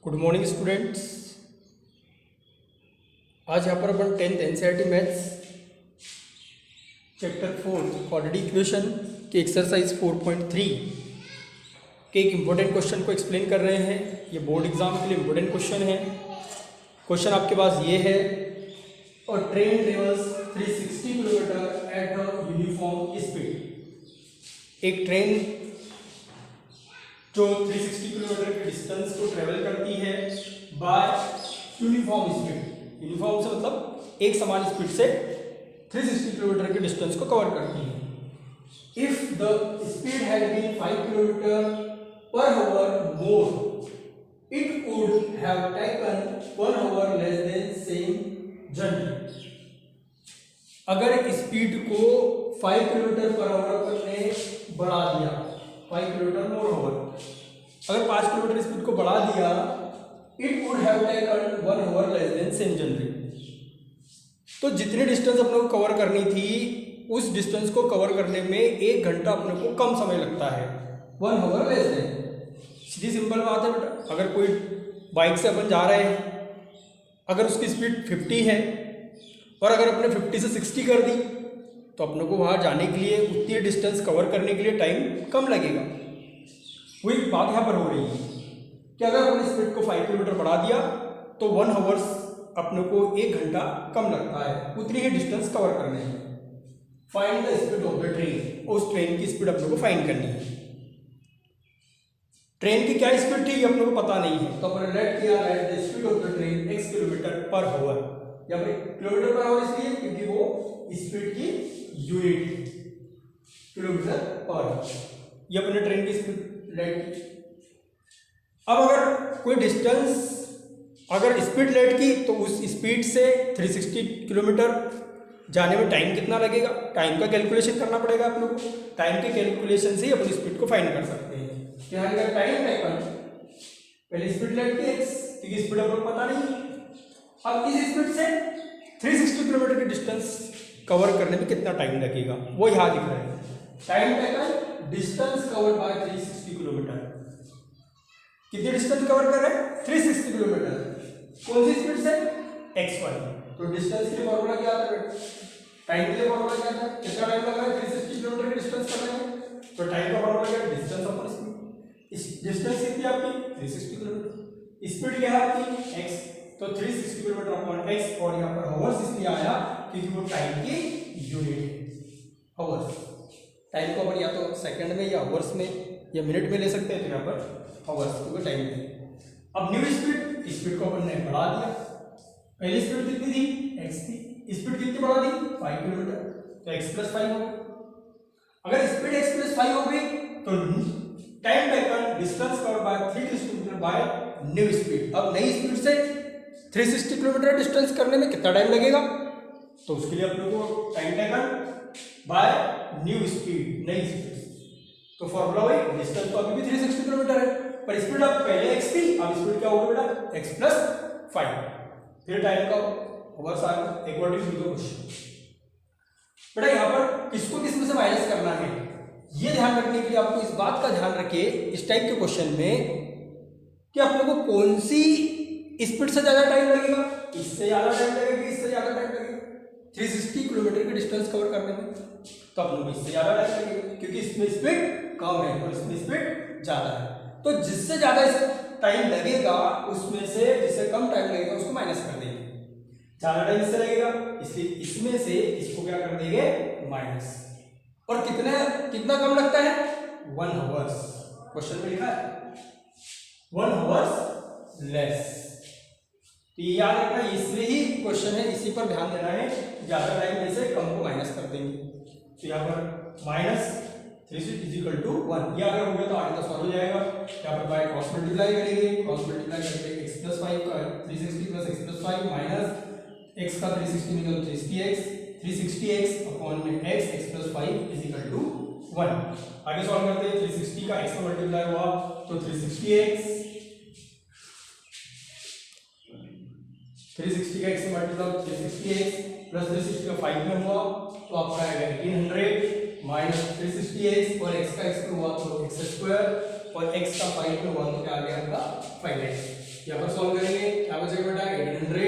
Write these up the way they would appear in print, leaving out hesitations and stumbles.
Good morning students. आज यहाँ पर अपन 10th NCERT maths chapter 4 quadratic equation के एक्सरसाइज 4.3 के एक इम्पोर्टेंट क्वेश्चन को एक्सप्लेन कर रहे हैं। ये बोर्ड एग्जाम के लिए इम्पोर्टेंट क्वेश्चन है। क्वेश्चन आपके पास ये है, और train travels 360 kilometre at a uniform speed. एक ट्रेन जो 360 किलोमीटर के डिस्टेंस को ट्रेवल करती है बाय यूनिफॉर्म स्पीड। यूनिफॉर्म से मतलब एक समान स्पीड से 360 किलोमीटर के डिस्टेंस को कवर करती है। If the speed had been 5 kilometre per hour more, it would have taken 1 hour less than same journey. अगर स्पीड को 5 किलोमीटर पर आवर ने बढ़ा दिया, 5 किलोमीटर मोर आवर, अगर 5 किलोमीटर स्पीड को बढ़ा दिया, it would have taken 1 hour less than same journey. तो जितनी डिस्टेंस अपने को कवर करनी थी उस डिस्टेंस को कवर करने में 1 घंटा अपने को कम समय लगता है, 1 आवर लेस देन। सीधी सिंपल बात है बेटा। अगर कोई बाइक से अपन जा रहे हैं, अगर उसकी स्पीड 50 है और अगर अपने 50 से 60 कर दी तो अपने को वहाँ जाने के लिए, उतनी डिस्टेंस कवर करने के लिए टाइम कम लगेगा। वही बात यहाँ पर हो रही है कि अगर अपने स्पीड को 5 किलोमीटर बढ़ा दिया तो 1 आवर्स अपने को 1 घंटा कम लगता है उतनी ही डिस्टेंस कवर करने में। Find the speed of the train. उस ट्रेन की स्पीड अपने को फाइंड करनी है। ट्रेन की क्या स्पीड थी ये अपने को पता नहीं है, तो अपने लेट किया let the speed of the train x kilometre per our. या फिर किलोमीटर पर आवर इसलिए क्योंकि वो स्पीड की यूनिट किलोमीटर पर आवर। ये अपने ट्रेन की स्पीड लेट की। अब अगर कोई डिस्टेंस, अगर स्पीड लेट की तो उस स्पीड से 360 किलोमीटर जाने में टाइम कितना लगेगा, टाइम का कैलकुलेशन करना पड़ेगा आप लोगों को। टाइम के कैलकुलेशन से ही अपनी स्पीड को फाइंड कर सकते हैं। यहाँ का टाइम टेकन, पहले स्पीड लेट की x, क्योंकि स्पीड आप लोग पता नहीं। अब इस स्पीड से 360 किलोमीटर की डिस्टेंस कवर करने में कितना टाइम लगेगा वो यहाँ दिख रहा है। Time taken distance covered by 360 kilometre. कितनी डिस्टेंस कवर कर रहे हैं? 360 किलोमीटर। कौन सी स्पीड से? x1। तो डिस्टेंस के लिए फॉर्मूला क्या आता है? टाइम के लिए फॉर्मूला क्या था? कितना टाइम लगा है 360 किलोमीटर की डिस्टेंस करने में? तो टाइम का फॉर्मूला क्या है? Distance upon speed. इस डिस्टेंस कितनी आपकी? 360 किलोमीटर। स्पीड क्या है आपकी? x। तो 360 किलोमीटर अपॉन x, और यहाँ पर आवर्स इसलिए आया क्योंकि वो टाइम की यूनिट है, आवर्स। टाइम को अपन या तो सेकंड में या आवर्स में या मिनट में ले सकते हैं, तो यहाँ पर आवर्स क्योंकि टाइम में। अब न्यू स्पीड, स्पीड को अपन ने बढ़ा दिया। पहली स्पीड कितनी थी? x थी। स्पीड कितनी बढ़ा दी? 5 किलोमीटर। तो x + 5 होगा। अगर स्पीड x + 5 हो गई तो time taken distance covered by 360 kilometre bye new speed. अब नई स्पीड से 360 किलोमीटर डिस्टेंस करने में कितना टाइम लगेगा, तो उसके लिए अपने को time taken by new speed, नई स्पीड। तो फॉर्मूला वही, डिस्टेंस तो अभी भी 360 किलोमीटर है पर स्पीड अब पहले x थी, अब स्पीड क्या होगा बेटा? x + 5। फिर टाइम का ओवर्स आएगा अकॉर्डिंग टू द क्वेश्चन। बेटा यहाँ पर किसको किसमें से माइनस करना है ये ध्यान रखने के लिए आपको इस बात का ध्यान रखिए इस टाइप के क्वेश्चन में कि आप लोगों को कौन सी स्पीड से ज्यादा टाइम लगेगा, इससे ज्यादा टाइम लगेगा, इससे ज्यादा टाइम लगेगा 360 किलोमीटर की डिस्टेंस कवर करने में। तो आप लोग इससे ज्यादा टाइम लगेगा क्योंकि इसमें स्पीड कम है और इसमें स्पीड ज्यादा है। तो जिससे ज्यादा टाइम लगेगा उसमें से जिससे कम टाइम लगेगा उसको माइनस कर देंगे। ज्यादा टाइम इससे लगेगा इसलिए इसमें से इसको क्या कर देंगे? माइनस। और कितना कम लगता है? 1 आवर्स। क्वेश्चन में लिखा है 1 आवर्स लेस। तो ये याद रखना, इसलिए ही क्वेश्चन है, इसी पर ध्यान देना है। ज्यादा टाइम में से कम को माइनस कर देंगे। तो यहाँ पर -360 = 1। ये अगर हो गया तो आगे का सॉल्व हो जाएगा। यहाँ पर बाय क्रॉस मल्टीप्लाई करेंगे, क्रॉस मल्टीप्लाई करके x + 5 का 360 + x + 5 माइनस x का 360 में 360x, 360x अपॉन में x + 5 = 1। आगे सॉल्व करते हैं। 360 का x में मल्टीप्लाई हुआ तो 360x, 360 का x में मल्टीप्लाई 360x प्लस 360 का 5 में हुआ तो आपका आएगा 1800 माइनस 360x, और x का x में हुआ तो x² और x का 5 में हुआ तो क्या आ गया आपका 5x। यहाँ पर सॉल्व करेंगे, क्या बचेगा बेटा 1800,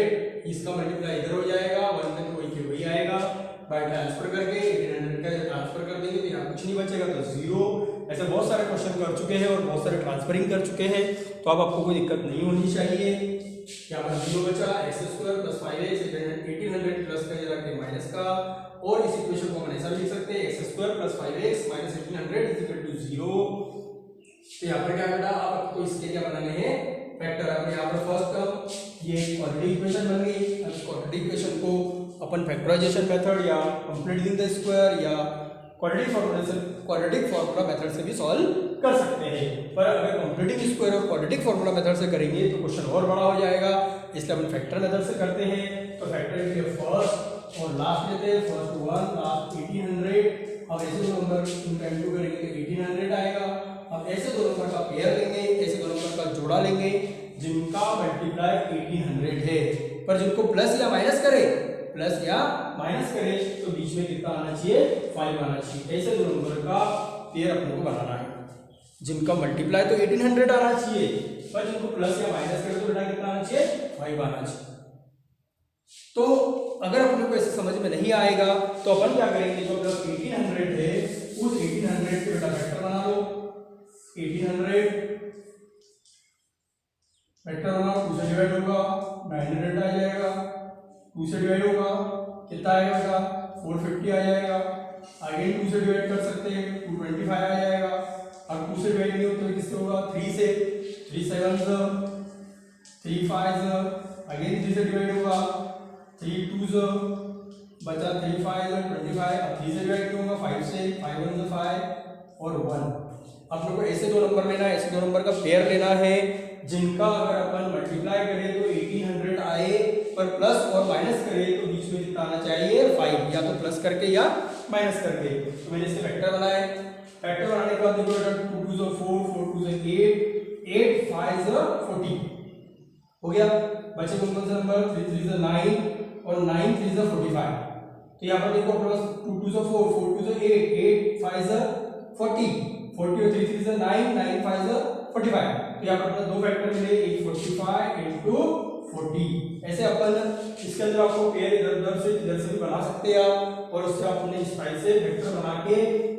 इसका मल्टीप्लाई इधर हो जाएगा, 1 में कोई के वही आएगा, बाय ट्रांसफर करके 1800 का ट्रांसफर कर देंगे तो यहाँ कुछ नहीं बचेगा तो 0। ऐसे बहुत सारे क्वेश्चन कर चुके हैं और बहुत सारे ट्रांसफरिंग कर चुके हैं, तो अब आपको कोई दिक्कत नहीं होनी चाहिए। यहाँ पर 0 बचा, x² + 5x 1800 प्लस का जरा के माइनस का, और इस इक्वेशन को हम ऐसा भी लिख सकते हैं x² + 5x - 1800 = 0। तो यहाँ पर क्या बेटा अब आपको इसके क्या बनाने हैं फैक्टर। अब यहाँ पर फर्स्ट टर्म ये क्वाड्रेटिक इक्वेशन बन गई। अब इस क्वाड्रेटिक इक्वेशन को अपन फैक्टराइजेशन मेथड या कंप्लीटिंग द स्क्वायर या क्वाड्रेटिक फार्मूला मेथड से भी सॉल्व कर सकते हैं। पर अगर कंप्लीटिंग स्क्वायर और क्वाड्रेटिक फार्मूला मेथड से करेंगे तो क्वेश्चन और बड़ा हो जाएगा, इसलिए अपन फैक्टर मेथड से करते हैं। तो फैक्टर के लिए फर्स्ट और लास्ट लेते हैं, फर्स्ट 1 लास्ट 1800। अब ऐसे दो नंबर इनका इंटू करेंगे तो 1800 आएगा। अब ऐसे दो नंबर का पेयर लेंगे, ऐसे दो नंबर का जोड़ा लेंगे जिनका मल्टीप्लाई 1800 है, पर जिनको प्लस या माइनस करे तो बीच में कितना आना चाहिए 5 आना चाहिए। ऐसे दो नंबर का पेयर अपने को बनाना है जिनका मल्टीप्लाई तो 1800 आना चाहिए, पर जिनको प्लस या माइनस करे तो बेटा कितना आना चाहिए 5 आना चाहिए। तो अगर अपने को ऐसे समझ में नहीं आएगा तो अपन क्या करेंगे, जो अपना 1800 है उस 1800 के बेटा वेक्टर बना लो। 1800 वेक्टर बनाओ, 2 से डिवाइड होगा 900 आ जाएगा, 2 से डिवाइड होगा कितना आएगा बेटा 450 आ जाएगा। आगे 2 से डिवाइड कर सकते हैं 225 आ जाएगा। अब 2 से डिवाइड नहीं होता तो किससे होगा 3 से, 3 7 3 5 अगेन 3 से डिवाइड होगा 3 2 बचा 3 5 25। अब 3 से डिवाइड नहीं होगा 5 से, 5 1 5 और 1। आप लोग को ऐसे दो नंबर लेना है, ऐसे दो नंबर का पेयर लेना है जिनका अगर अपन मल्टीप्लाई करें तो 1800 आए, पर प्लस और माइनस करें तो बीच में कितना आना चाहिए 5, या तो प्लस करके या माइनस करके। तो मैंने इसे वेक्टर बनाया। वेक्टर बनाने के बाद देखो 2 2 4 4 2 8 8 5 40 हो गया। बचे कौन कौन से नंबर 3 3 9 और 9 3 45। तो यहाँ पर देखो अपने पास 2 2 4 4 2 8 8 5 40 40 और 3 3 9 9 5 45। तो यहाँ पर अपने दो फैक्टर मिले, एक 45 into 40। ऐसे अपन इसके अंदर आपको पेयर इधर से भी बना सकते हैं आप, और उससे आप उन्हें इस टाइप से वेक्टर बना के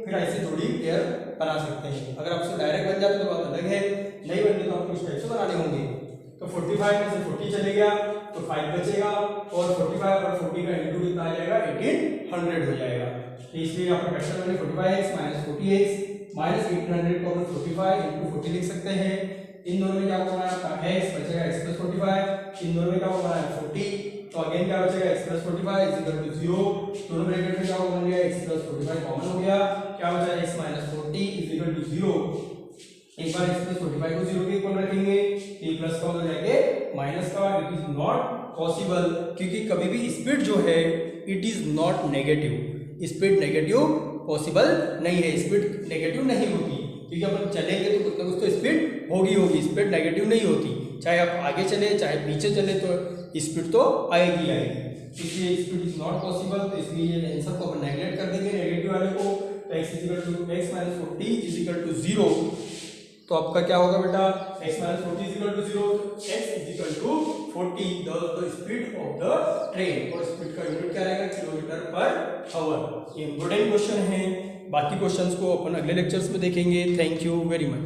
फिर ऐसे जोड़ी पेयर बना सकते हैं। अगर आपसे डायरेक्ट बन जाते तो बात अलग है, नहीं बनते तो आपको इस टाइप से बनाने होंगे। तो 45 में से 40 चले गया तो 5 बचेगा, और 45 और 40 का इंटू कितना आ जाएगा 1800 हो जाएगा। तो इसलिए यहाँ पर वेक्टर मैंने 45x - 40x - 1800 को अपन 45 into 40 लिख सकते हैं। इन दोनों में क्या होगा हमारा x बचेगा x + 45, इन दोनों में क्या होगा 40। तो अगेन क्या बचेगा x + 45 = 0। दोनों ब्रैकेट में क्या हो गया x + 45 कॉमन हो गया, क्या बचा x - 40 = 0। एक बार x + 45 को 0 के इक्वल रखेंगे तो ये प्लस का हो जाएगा माइनस का। इट इज नॉट पॉसिबल, क्योंकि कभी भी स्पीड जो है it is not negative, speed negative possible नहीं है, स्पीड नेगेटिव नहीं होती, क्योंकि अपन चलेंगे तो कुछ ना कुछ तो स्पीड होगी, स्पीड नेगेटिव नहीं होती। चाहे आप आगे चले चाहे पीछे चले तो स्पीड तो आएगी। इसलिए स्पीड इज नॉट पॉसिबल, तो इसलिए ये आंसर को अपन नेगलेक्ट कर देंगे नेगेटिव वाले को। तो x - 40 = 0। तो आपका क्या होगा बेटा x - 40 = 0, x = 40 the speed of the train, और स्पीड का यूनिट क्या रहेगा km/h। ये इंपॉर्टेंट क्वेश्चन है, बाकी क्वेश्चंस को अपन अगले लेक्चर्स में देखेंगे। Thank you very much.